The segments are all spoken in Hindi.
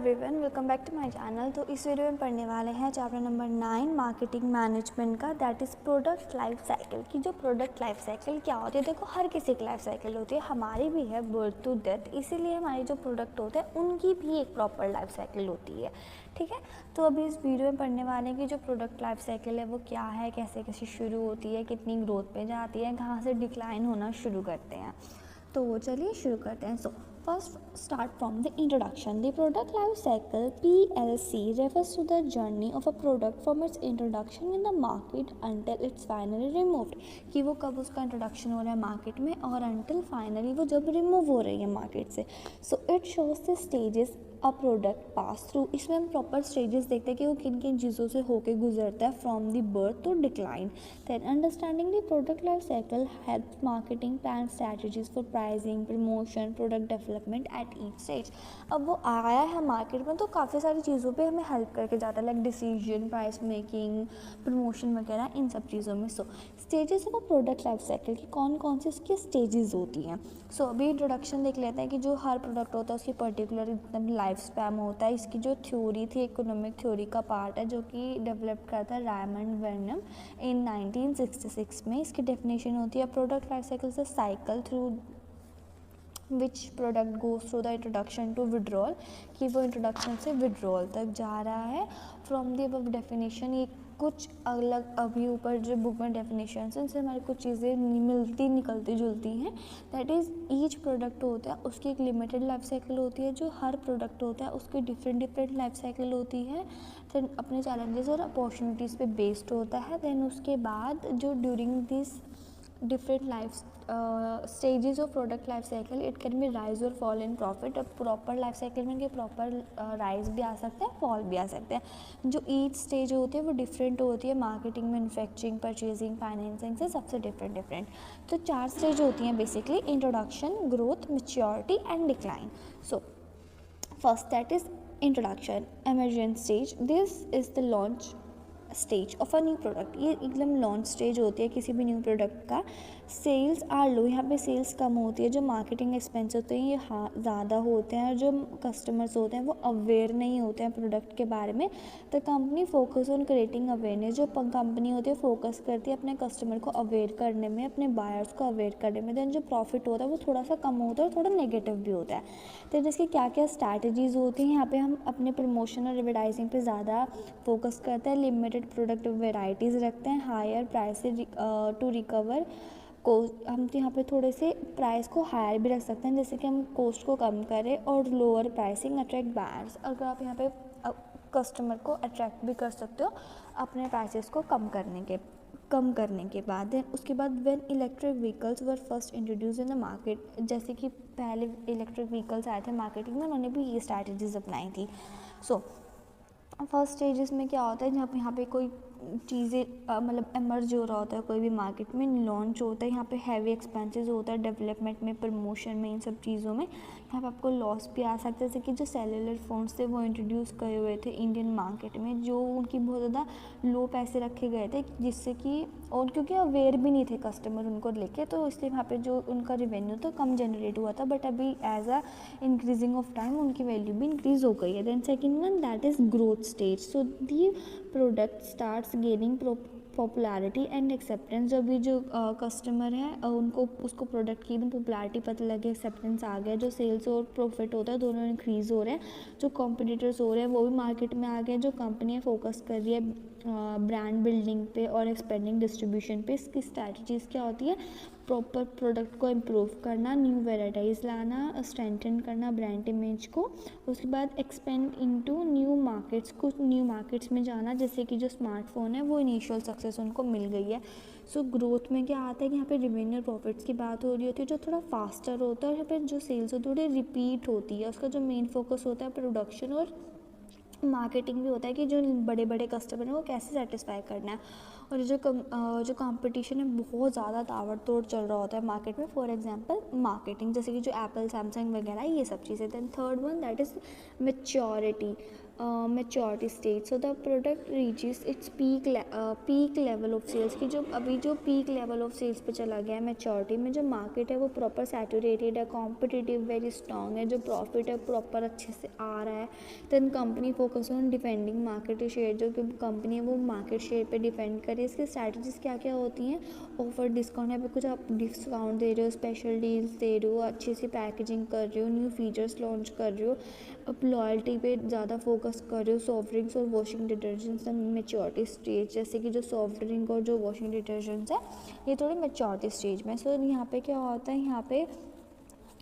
Everyone, welcome back to my channel. तो इस वीडियो में पढ़ने वाले हैं चैप्टर नंबर 9 मार्केटिंग मैनेजमेंट का, that is product life cycle की। जो प्रोडक्ट लाइफ साइकिल क्या होती है, देखो हर किसी की लाइफ साइकिल होती है, हमारी भी है बर्थ टू डेथ, इसीलिए हमारी जो प्रोडक्ट होते हैं उनकी भी एक प्रॉपर लाइफ साइकिल होती है। ठीक है, तो अभी इस वीडियो में पढ़ने वाले हैं कि जो प्रोडक्ट लाइफ साइकिल है वो क्या है, कैसे कैसे शुरू होती है, कितनी ग्रोथ पे जाती है, कहाँ से डिक्लाइन होना शुरू करते हैं। तो चलिए शुरू करते हैं। First, start from the introduction. The product life cycle (PLC) refers to the journey of a product from its introduction in the market until it's finally removed. कि वो कब उसका इंट्रोडक्शन हो रहा है मार्केट में और until finally वो जब रिमूव हो रही है मार्केट से. So it shows the stages a product pass through. इसमें हम प्रॉपर स्टेजेस देखते हैं कि वो किन किन चीज़ों से होके गुजरता है from the birth to decline. Then understanding the product life cycle help marketing plan strategies for pricing, promotion, product development at each stage. अब वो आया है मार्केट में तो काफ़ी सारी चीज़ों पे हमें हेल्प करके जाता है, like decision, price making, promotion वगैरह, इन सब चीज़ों में. So stages of a product life cycle की कौन कौन सी उसकी स्टेजेस होती हैं. सो अभी इंट्रोडक्शन देख लेते हैं कि जो हर प्रोडक्ट होता है उसकी पर्टिकुलर एकदम लाइफ स्पैन होता है. इसकी जो थ्योरी थी, इकोनॉमिक थ्योरी का पार्ट है जो कि डेवलप करता है रायमंड वर्नम इन 1966 में. इसकी डेफिनेशन होती है प्रोडक्ट लाइफ साइकिल से cycle through which product goes through the introduction to withdrawal, कि वो इंट्रोडक्शन से विड्रॉल तक जा रहा है. फ्रॉम द अबव डेफिनेशन, ये कुछ अलग अभी ऊपर जो बुक में डेफिनेशन है उनसे हमारी कुछ चीज़ें मिलती निकलती जुलती हैं. दैट इज़ ईच प्रोडक्ट होता है उसकी एक लिमिटेड लाइफ साइकिल होती है, जो हर प्रोडक्ट होता है उसकी डिफरेंट लाइफ साइकिल होती है. देन अपने चैलेंजेस और अपॉर्चुनिटीज़ पे बेस्ड होता है. देन उसके बाद जो during this different life stages of product life cycle it can be rise और फॉल इन प्रॉफिट. अब प्रॉपर लाइफ साइकिल में प्रॉपर राइज भी आ सकते हैं, फॉल भी आ सकते हैं. जो ईच स्टेज होती है वो डिफरेंट होती है. मार्केटिंग, मैन्युफैक्चरिंग, परचेजिंग, फाइनेंसिंग से सबसे डिफरेंट. तो 4 स्टेज होती हैं basically: introduction, growth, maturity and decline. So first that is introduction, emergent stage. This is the launch stage of a new product. ये एकदम लॉन्च स्टेज होती है किसी भी न्यू प्रोडक्ट का. सेल्स आर लो, यहाँ पे सेल्स कम होती है. जो मार्केटिंग एक्सपेंस होते हैं ये ज़्यादा होते हैं. और जो कस्टमर्स होते हैं वो अवेयर नहीं होते हैं प्रोडक्ट के बारे में. The company focus on creating awareness. जो कंपनी होती है फोकस करती है अपने कस्टमर को अवेयर करने में, अपने बायर्स को अवेयर करने में. देन जो प्रॉफिट होता है वो थोड़ा सा कम होता है और थोड़ा नेगेटिव भी होता है. तो जिसकी क्या क्या स्ट्रैटेजीज़ होती हैं, यहाँ पे हम अपने प्रमोशन और एडवर्टाइजिंग पे ज़्यादा फोकस करते हैं. लिमिटेड प्रोडक्ट वेराइटीज़ रखते हैं. Higher price to recover cost. हम तो यहाँ पे थोड़े से प्राइस को हायर भी रख सकते हैं, जैसे कि हम कोस्ट को कम करें. और लोअर प्राइसिंग अट्रैक्ट बायर्स. अगर आप यहाँ पे कस्टमर को अट्रैक्ट भी कर सकते हो अपने प्राइसेस को कम करने के बाद. देन उसके बाद when electric vehicles were first introduce in the market, जैसे कि पहले इलेक्ट्रिक व्हीकल्स आए थे मार्केटिंग में, उन्होंने भी ये स्ट्रैटेजीज अपनाई थी. सो फर्स्ट स्टेजेस में क्या होता है, जब यहाँ पे कोई चीज़ें मतलब एमर्ज हो रहा होता है, कोई भी मार्केट में लॉन्च होता है, यहाँ पे हैवी एक्सपेंसेस होता है डेवलपमेंट में, प्रमोशन में, इन सब चीज़ों में. यहाँ पे आपको लॉस भी आ सकता है. जैसे कि जो सेलुलर फ़ोन्स थे वो इंट्रोड्यूस करे हुए थे इंडियन मार्केट में, जो उनकी बहुत ज़्यादा लो पैसे रखे गए थे, जिससे कि और क्योंकि अवेयर भी नहीं थे कस्टमर उनको लेके, तो इसलिए वहाँ पे जो उनका रेवेन्यू था कम जनरेट हुआ था. बट अभी as a increasing of time उनकी वैल्यू भी इंक्रीज हो गई है. Then second one that is growth stage. So the product starts gaining popularity and acceptance. जब भी जो कस्टमर है उनको उसको प्रोडक्ट की एकदम पॉपुलैरिटी पता लगे, एक्सेप्टेंस आ गया, जो सेल्स और प्रॉफिट होता है दोनों इंक्रीज़ हो रहे हैं. जो कॉम्पिटिटर्स हो रहे हैं वो भी मार्केट में आ गए. जो कंपनियाँ फोकस कर रही है ब्रांड बिल्डिंग पे और एक्सपेंडिंग डिस्ट्रीब्यूशन पे. इसकी स्ट्रैटेजीज़ क्या होती है, प्रॉपर प्रोडक्ट को इम्प्रूव करना, न्यू वेराइटीज़ लाना, स्ट्रेंथन करना ब्रांड इमेज को. उसके बाद एक्सपेंड इनटू न्यू मार्केट्स, कुछ न्यू मार्केट्स में जाना, जैसे कि जो स्मार्टफोन है वो इनिशियल सक्सेस उनको मिल गई है. सो ग्रोथ में क्या आता है कि यहाँ पे रेवेन्यू प्रॉफिट्स की बात हो रही होती है, जो थोड़ा फास्टर होता है. और यहाँ पे जो सेल्स होती है थोड़ी रिपीट होती है. उसका जो मेन फोकस होता है प्रोडक्शन और मार्केटिंग भी होता है कि जो बड़े बड़े कस्टमर हैं वो कैसे सेटिस्फाई करना है. और जो कंपटीशन है बहुत ज़्यादा ताबड़तोड़ चल रहा होता है मार्केट में. फॉर एग्जांपल मार्केटिंग, जैसे कि जो एप्पल, सैमसंग वगैरह ये सब चीज़ें. Then third one that is maturity. Maturity stage, so the product reaches its peak level of sales की जो अभी जो पीक लेवल ऑफ सेल्स पे चला गया है मैच्योरिटी में, जो मार्केट है वो प्रॉपर सैचुरेटेड है, कॉम्पिटिटिव वेरी स्ट्रॉन्ग है, जो प्रॉफिट है प्रॉपर अच्छे से आ रहा है, then company focus on defending market share, जो कि कंपनी है वो मार्केट शेयर पे डिफेंड करे। इसकी स्ट्रैटेजीज क्या क्या होती हैं? ऑफर डिस्काउंट, यहाँ पे कुछ आप डिस्काउंट दे रहे हो, स्पेशल डील्स दे रहे हो, अच्छी सी पैकेजिंग कर रहे हो, न्यू फीचर्स लॉन्च कर रहे हो, अब लॉयल्टी पे ज़्यादा फोकस कर रहे हो, सॉफ्ट ड्रिंक्स और वॉशिंग डिटर्जेंट्स मैच्योरिटी स्टेज, जैसे कि जो सॉफ्ट ड्रिंक और जो वॉशिंग डिटर्जेंट्स है ये थोड़े मैच्योरिटी स्टेज में। सो यहाँ पे क्या होता है, यहाँ पे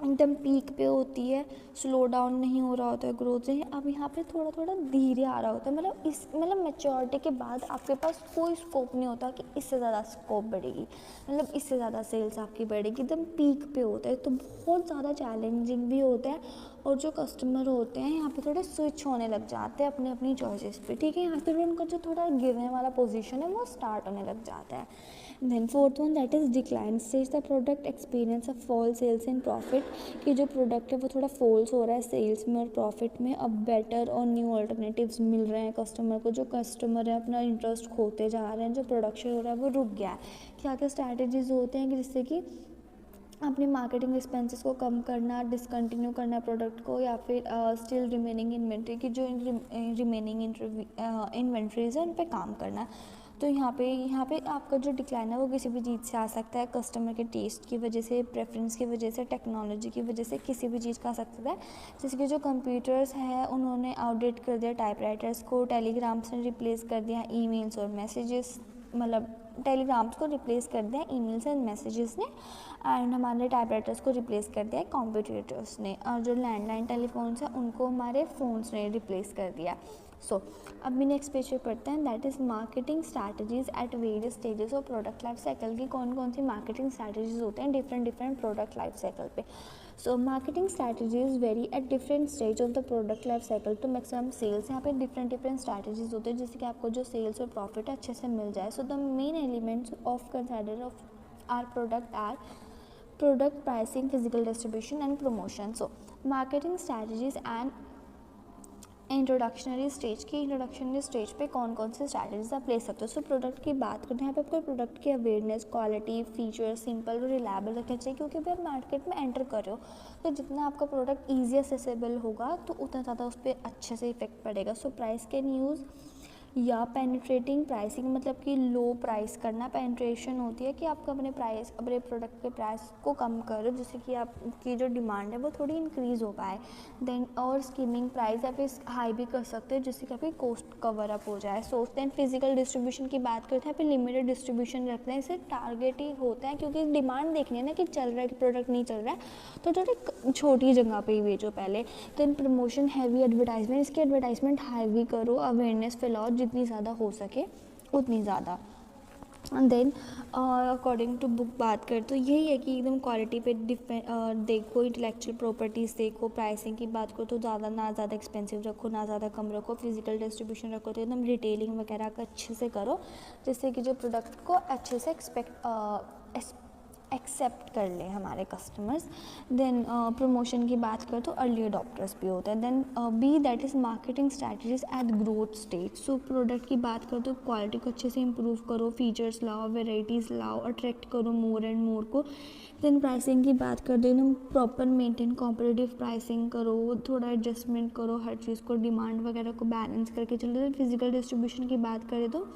एकदम पीक पे होती है, स्लो डाउन नहीं हो रहा होता है ग्रोथ से, अब यहाँ पे थोड़ा थोड़ा धीरे आ रहा होता है, मतलब मैच्योरिटी के बाद आपके पास कोई स्कोप नहीं होता कि इससे ज़्यादा स्कोप बढ़ेगी, मतलब इससे ज़्यादा सेल्स आपकी बढ़ेगी, एकदम पीक पे होता है, तो बहुत ज़्यादा चैलेंजिंग भी होता है, और जो कस्टमर होते हैं यहाँ पे थोड़े स्विच होने लग जाते हैं अपनी अपनी चॉइसेस पे, ठीक है, यहाँ पे भी उनका जो थोड़ा गिवने वाला पोजीशन है वो स्टार्ट होने लग जाता है। Then fourth one that is decline stage, the product experience of fall sales and profit, कि जो प्रोडक्ट है वो थोड़ा फॉल्स हो रहा है सेल्स में और प्रॉफिट में, अब बेटर और न्यू अल्टरनेटिव्स मिल रहे हैं कस्टमर को, जो कस्टमर है अपना इंटरेस्ट खोते जा रहे हैं, जो प्रोडक्शन हो रहा है वो रुक गया है। क्या क्या स्ट्रैटेजीज होते हैं कि जिससे कि अपनी मार्केटिंग एक्सपेंसेस को कम करना, डिसकंटिन्यू करना प्रोडक्ट को, या फिर स्टिल रिमेनिंग इन्वेंट्री की जो रिमेनिंग इन्वेंट्रीज है उन पे काम करना। तो यहाँ पे आपका जो डिक्लाइन है वो किसी भी चीज़ से आ सकता है, कस्टमर के टेस्ट की वजह से, प्रेफरेंस की वजह से, टेक्नोलॉजी की वजह से, किसी भी चीज़ का आ सकता है। जैसे कि जो कंप्यूटर्स हैं उन्होंने आउटडेट कर दिया टाइपराइटर्स को, टेलीग्राम्स ने रिप्लेस कर दिया ईमेल्स और मैसेजेस, मतलब टेलीग्राम्स को रिप्लेस कर दिया ईमेल्स एंड मैसेजेस ने, एंड हमारे टाइपराइटर्स को रिप्लेस कर दिया कंप्यूटर्स ने, और जो लैंडलाइन टेलीफोन्स हैं उनको हमारे फ़ोन्स ने रिप्लेस कर दिया। सो अब भी नेक्स्ट पेज पे पढ़ते हैं, that is marketing strategies at various stages of product life cycle, की कौन कौन सी मार्केटिंग स्ट्रैटेजीज होते हैं डिफरेंट प्रोडक्ट लाइफ साइकिल पे। So marketing strategies vary at different stage of the product life cycle to maximum sales, यहाँ पे डिफरेंट स्ट्रैटेजीज होते हैं जिससे कि आपको जो सेल्स और प्रॉफिट अच्छे से मिल जाए। So the main elements of consider of our product are product pricing, physical distribution and promotion. So marketing strategies and introductory stage की, इंट्रोडक्शनरी स्टेज पे कौन कौन से स्ट्रैटेजीज आप ले सकते हो। सो प्रोडक्ट की बात करते हैं, यहाँ पे आपको प्रोडक्ट की अवेयरनेस, क्वालिटी, फीचर सिंपल और रिलायबल रखना चाहिए, क्योंकि भी आप मार्केट में एंटर कर रहे हो तो जितना आपका प्रोडक्ट ईजी एक्सेसिबल होगा तो उतना ज़्यादा उस पर अच्छे से इफेक्ट पड़ेगा। सो प्राइस कैन यूज़ या पेनिट्रेटिंग प्राइसिंग, मतलब कि लो प्राइस करना, पेनिट्रेशन होती है कि आप अपने प्रोडक्ट के प्राइस को कम करो जिससे कि आपकी जो डिमांड है वो थोड़ी इंक्रीज़ हो पाए। देन और स्कीमिंग प्राइस आप इस हाई भी कर सकते हो जिससे कि आपकी कॉस्ट कवर अप हो जाए। सो देन फिजिकल डिस्ट्रीब्यूशन की बात करते हैं, फिर लिमिटेड डिस्ट्रीब्यूशन रखते हैं, इसे टारगेट ही होता है क्योंकि डिमांड देखनी है ना कि चल रहा है कि प्रोडक्ट नहीं चल रहा है, तो थोड़ी छोटी जगह पे ही बेचो पहले। देन प्रमोशन, हैवी एडवर्टाइजमेंट, इसकी एडवर्टाइजमेंट हैवी करो, अवेयरनेस फैलाओ जितनी ज़्यादा हो सके उतनी ज़्यादा। देन अकॉर्डिंग टू बुक बात करें तो यही है कि एकदम क्वालिटी पे देखो, इंटेलेक्चुअल प्रॉपर्टीज़ देखो, प्राइसिंग की बात करो तो ना ज़्यादा एक्सपेंसिव रखो ना ज़्यादा कम रखो, फिजिकल डिस्ट्रीब्यूशन रखो तो एकदम रिटेलिंग वगैरह का अच्छे से करो जिससे कि जो प्रोडक्ट को अच्छे से एक्सेप्ट कर ले हमारे कस्टमर्स। देन प्रमोशन की बात करें तो अर्ली अडॉप्टर्स भी होता है। Then B that is marketing strategies at growth stage. So product की बात करो तो क्वालिटी को अच्छे से इंप्रूव करो, फीचर्स लाओ, वेराइटीज़ लाओ, अट्रैक्ट करो मोर एंड मोर को। देन प्राइसिंग की बात कर दें तो प्रॉपर मेंटेन कॉम्पिटिटिव प्राइसिंग करो, थोड़ा एडजस्टमेंट करो हर चीज़ को, डिमांड वगैरह को बैलेंस करके चलो। देन फिजिकल डिस्ट्रीब्यूशन की बात करें तो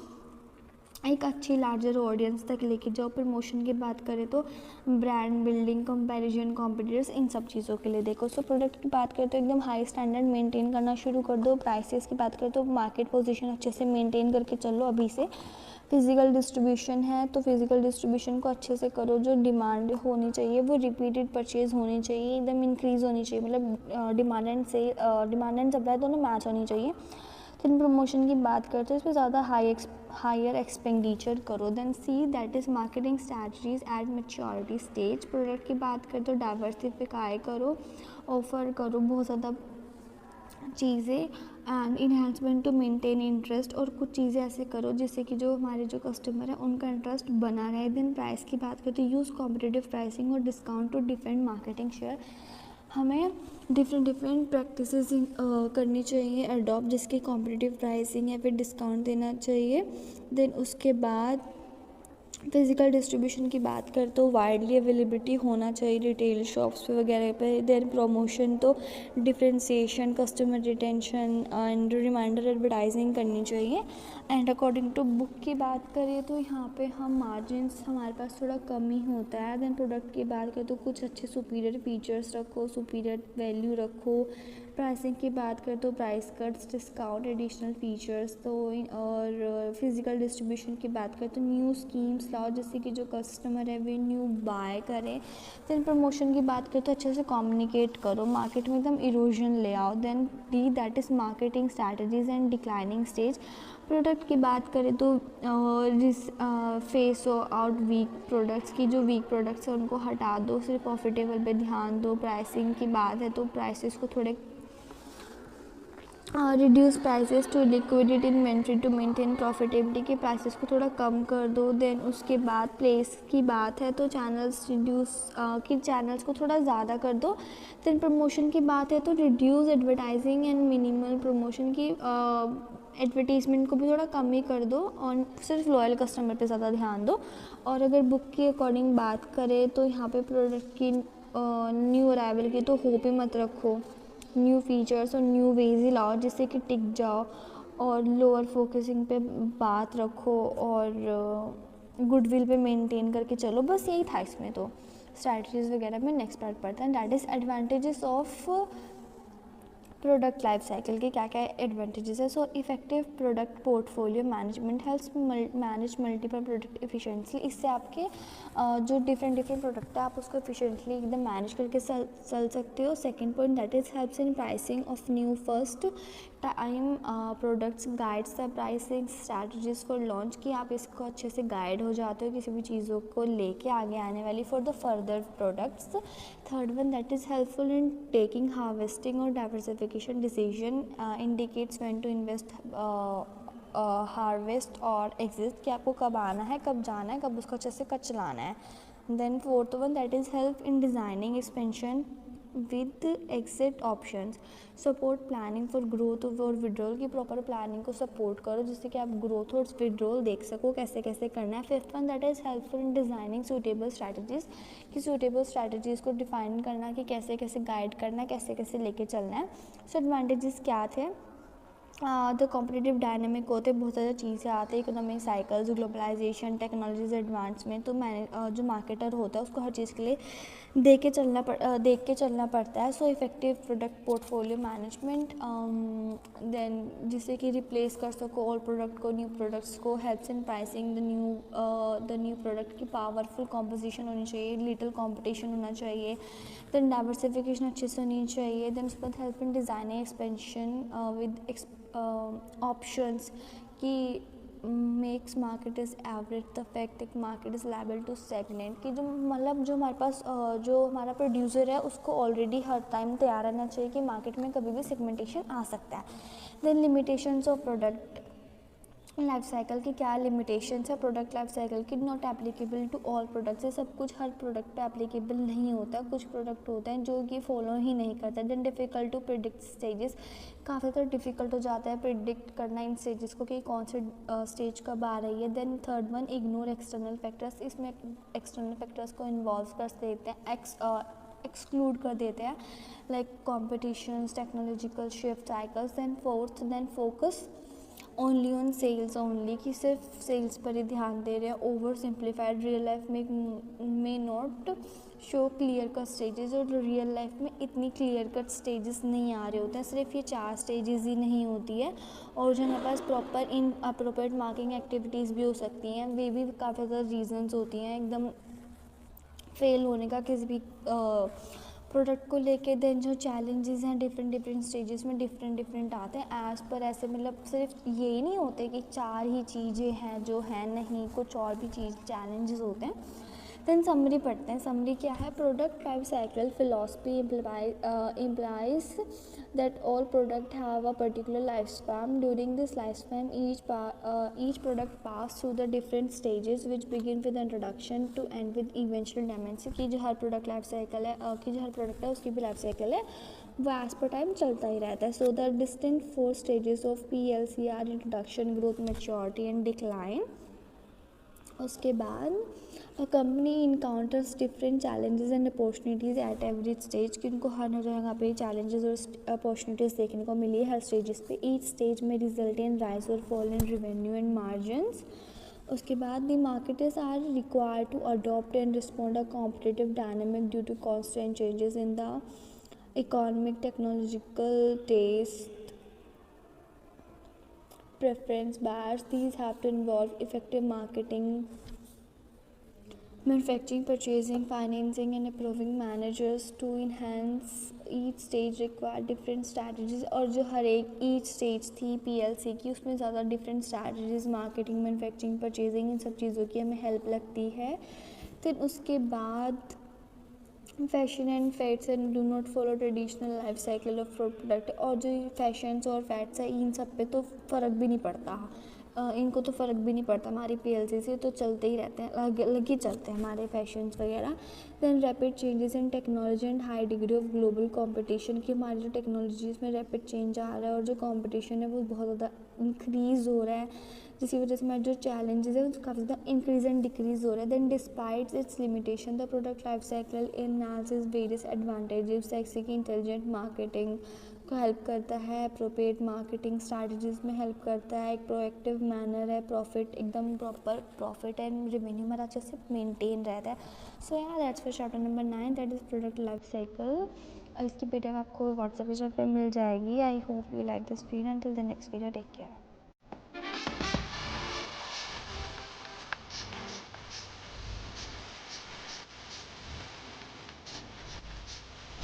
एक अच्छी लार्जर ऑडियंस तक लेके जाओ। प्रमोशन की बात करें तो ब्रांड बिल्डिंग, कंपैरिजन, कॉम्पिटिटर्स, इन सब चीज़ों के लिए देखो। सो प्रोडक्ट की बात करें तो एकदम हाई स्टैंडर्ड मेंटेन करना शुरू कर दो। प्राइसेस की बात करें तो मार्केट पोजीशन अच्छे से मेंटेन करके चलो अभी से। फिजिकल डिस्ट्रीब्यूशन है तो फिजिकल डिस्ट्रीब्यूशन को अच्छे से करो, जो डिमांड होनी चाहिए वो रिपीटेड परचेज होनी चाहिए, एकदम इंक्रीज़ होनी चाहिए, मतलब डिमांड एंड सप्लाई दोनों मैच होनी चाहिए। देन प्रमोशन की बात करते हैं इसमें ज़्यादा हायर एक्सपेंडिचर करो। Then C that is marketing strategies at maturity stage. Product की बात करें तो डाइवर्सिफाई करो, ऑफर करो बहुत ज़्यादा चीज़ें and enhancement to maintain interest, और कुछ चीज़ें ऐसे करो जिससे कि जो हमारे जो कस्टमर है उनका इंटरेस्ट बना रहे। देन प्राइस की बात करें तो यूज़ कॉम्पिटिटिव प्राइसिंग और discount to defend marketing share. हमें डिफरेंट प्रैक्टिसेस करनी चाहिए अडॉप्ट, जिसकी कॉम्पिटिटिव प्राइसिंग या फिर डिस्काउंट देना चाहिए। देन उसके बाद फिज़िकल डिस्ट्रीब्यूशन की बात करें तो वाइडली अवेलेबिलिटी होना चाहिए रिटेल शॉप्स पे वगैरह पे। देन प्रमोशन तो differentiation, customer retention and reminder advertising करनी चाहिए। एंड अकॉर्डिंग टू बुक की बात करें तो यहाँ पे हम मार्जिन्स हमारे पास थोड़ा कम ही होता है। देन प्रोडक्ट की बात करें तो कुछ अच्छे सुपीरियर फीचर्स रखो, सुपीरियर वैल्यू रखो। प्राइसिंग की बात करें तो price cuts, discount, additional features तो। और फिज़िकल डिस्ट्रीब्यूशन की बात करें तो न्यू स्कीम्स लाओ जिससे कि जो कस्टमर है वे न्यू बाय करें। देन प्रमोशन की बात करें तो अच्छे से कम्युनिकेट करो, मार्केट में एकदम इरोजन ले आओ। Then D that is marketing strategies and declining stage. Product की बात करें तो फेस आउट वीक प्रोडक्ट्स की, जो वीक प्रोडक्ट्स हैं उनको हटा दो, सिर्फ प्रॉफिटेबल पे ध्यान दो। प्राइसिंग की बात है तो प्राइसेस को थोड़े reduce prices to liquidity inventory to maintain profitability के प्राइसेस को थोड़ा कम कर दो। देन उसके बाद प्लेस की बात है तो चैनल्स रिड्यूस कि चैनल्स को थोड़ा ज़्यादा कर दो। देन प्रमोशन की बात है तो reduce advertising and minimal promotion की एडवर्टीज़मेंट को भी थोड़ा कम ही कर दो और सिर्फ लॉयल कस्टमर पे ज़्यादा ध्यान दो। और अगर बुक की अकॉर्डिंग बात करें तो यहाँ पे प्रोडक्ट की न्यू अराइवल की तो होप ही मत रखो। न्यू फीचर्स और न्यू वेज ही लाओ जिससे कि टिक जाओ। और लोअर फोकसिंग पे बात रखो और गुडविल पे मेंटेन करके चलो। बस यही था इसमें तो स्ट्रैटेजीज वगैरह में। नेक्स्ट पार्ट पढ़ते हैं, that is advantages of product life cycle के क्या क्या एडवांटेजेस है। So effective product portfolio management helps manage multiple product efficiently. इससे आपके जो डिफरेंट प्रोडक्ट है आप उसको एफिशिएंटली एकदम मैनेज करके चल सकते हो। Second point that is helps in pricing of new first time products, guides the pricing strategies for launch, कि आप इसको अच्छे से गाइड हो जाते हो किसी भी चीज़ों को लेके आगे आने वाली for the further products. Third one that is helpful in taking harvesting और diversification decision, indicates when to invest harvest और एग्जिस्ट, कि आपको कब आना है, कब जाना है, कब उसको अच्छे से कब चलाना है। Then fourth one that is help in designing expansion with exit options, support planning for growth और विड्रॉल, की प्रॉपर प्लानिंग को सपोर्ट करो जिससे कि आप ग्रोथ और विड्रॉल देख सको कैसे कैसे करना है। Fifth one that is helpful in designing suitable strategies, कि सूटेबल स्ट्रैटेजीज़ को डिफाइन करना कि कैसे कैसे गाइड करना है, कैसे कैसे लेके चलना है। सो एडवांटेजेस क्या थे, द कॉम्पिटिटिव डायनेमिक होते बहुत ज़्यादा चीज़ें आती है, economic cycles, globalization, technologies advancement. तो जो मार्केटर होता है उसको हर चीज़ के लिए देख के चलना पड़ता है। So effective product portfolio management, then जिससे कि रिप्लेस कर सको ओल्ड प्रोडक्ट को, न्यू प्रोडक्ट्स को, helps in pricing the new product की पावरफुल कॉम्पोजिशन होनी चाहिए, लिटिल कॉम्पिटिशन होना चाहिए। देन डाइवर्सिफिकेशन अच्छे से होनी चाहिए। देन उसके बाद help in designing expansion with options, कि makes market is average the fact एक market is liable to stagnate, कि जो मतलब जो हमारे पास जो हमारा प्रोड्यूसर है उसको ऑलरेडी हर टाइम तैयार रहना चाहिए कि मार्केट में कभी भी सेगमेंटेशन आ सकता है। Then limitations of product life cycle की क्या लिमिटेशंस है प्रोडक्ट लाइफ साइकिल की, not applicable to all products, ये सब कुछ हर प्रोडक्ट पे एप्लीकेबल नहीं होता, कुछ प्रोडक्ट होते हैं जो कि फॉलो ही नहीं करते। Then difficult to predict stages, काफ़ी ज़्यादा डिफ़िकल्ट हो जाता है प्रिडिक्ट करना इन स्टेजेस को कि कौन से स्टेज कब आ रही है। Then third one ignore external factors, इसमें एक्सटर्नल फैक्टर्स को इन्वॉल्व कर देते हैं, एक्सक्लूड कर देते हैं, like competitions, technological shift cycles. Then fourth then focus only on sales only, कि सिर्फ सेल्स पर ही ध्यान दे रहे हैं। ओवर सिंप्लीफाइड रियल लाइफ में not show clear cut stages, और रियल लाइफ में इतनी क्लियर कट स्टेजेस नहीं आ रहे होते हैं, सिर्फ ये 4 स्टेजेस ही नहीं होती है। और जो हमारे पास proper in appropriate marketing activities भी हो सकती हैं, वे भी काफ़ी ज़्यादा रीजंस होती हैं एकदम फेल होने का किसी भी प्रोडक्ट को लेके। देन जो चैलेंजेस हैं डिफरेंट स्टेजेस में डिफरेंट आते हैं एज़ पर, ऐसे मतलब सिर्फ ये नहीं होते कि 4 ही चीज़ें हैं जो हैं, नहीं, कुछ और भी चीज़ चैलेंजेस होते हैं। देन समरी पढ़ते हैं। समरी क्या है? Product life cycle philosophy implies that all product have a particular lifespan. During this lifespan, each product pass through the different stages which begin with introduction to end with eventual dimension. कि जो हर प्रोडक्ट लाइफ साइकिल है कि जो हर प्रोडक्ट है उसकी भी लाइफ साइकिल है वो एज पर टाइम चलता ही रहता है. So the distinct 4 stages of PLC are introduction, growth, maturity and decline. उसके बाद a company encounters different challenges and opportunities at every stage, कि उनको हर जगह पे चैलेंजेस और अपॉर्चुनिटीज़ देखने को मिली है हर स्टेजेस पे. ईच स्टेज में रिजल्ट इन राइज और fall in revenue and margins. उसके बाद the marketers are required to adopt and respond a competitive dynamic due to constant changes in the economic, technological, taste, preference buyers. These have to involve effective marketing, manufacturing, purchasing, financing and approving managers to enhance each stage require different strategies. और जो हर एक each stage थी PLC की उसमें ज़्यादा different strategies, marketing, manufacturing, purchasing, इन सब चीज़ों की हमें help लगती है. फिर उसके बाद fashion and fats and do not follow traditional life cycle of product. और जो फैशंस और फैट्स है इन सब पे तो फ़र्क भी नहीं पड़ता. इनको तो फ़र्क भी नहीं पड़ता हमारी PLC से, तो चलते ही रहते हैं, अलग अलग ही चलते हैं हमारे फैशंस वगैरह. Then rapid changes in technology and high degree of global competition, कि हमारी जो टेक्नोलॉजीज़ में रैपिड चेंज आ रहा है और जो कंपटीशन है वो बहुत ज़्यादा इंक्रीज़ हो रहा है, जिसकी वजह से हमारे जो चैलेंजेस है वो काफ़ी ज़्यादा इंक्रीज एंड डिक्रीज़ हो रहा है. Then despite its limitation the product life cycle enhances various advantages, जैसे कि इंटेलिजेंट मार्केटिंग को हेल्प करता है, अप्रोप्रिएट मार्केटिंग स्ट्रैटेजीज में हेल्प करता है, एक प्रोएक्टिव मैनर है, प्रॉफिट एकदम प्रॉपर प्रॉफिट एंड रेवेन्यू हमारा अच्छे से मेंटेन रहता है. So yeah that's for chapter number 9, that is product life cycle. इसकी PDF आपको व्हाट्सएप पे मिल जाएगी. I hope you like this video. Until the next video, take care.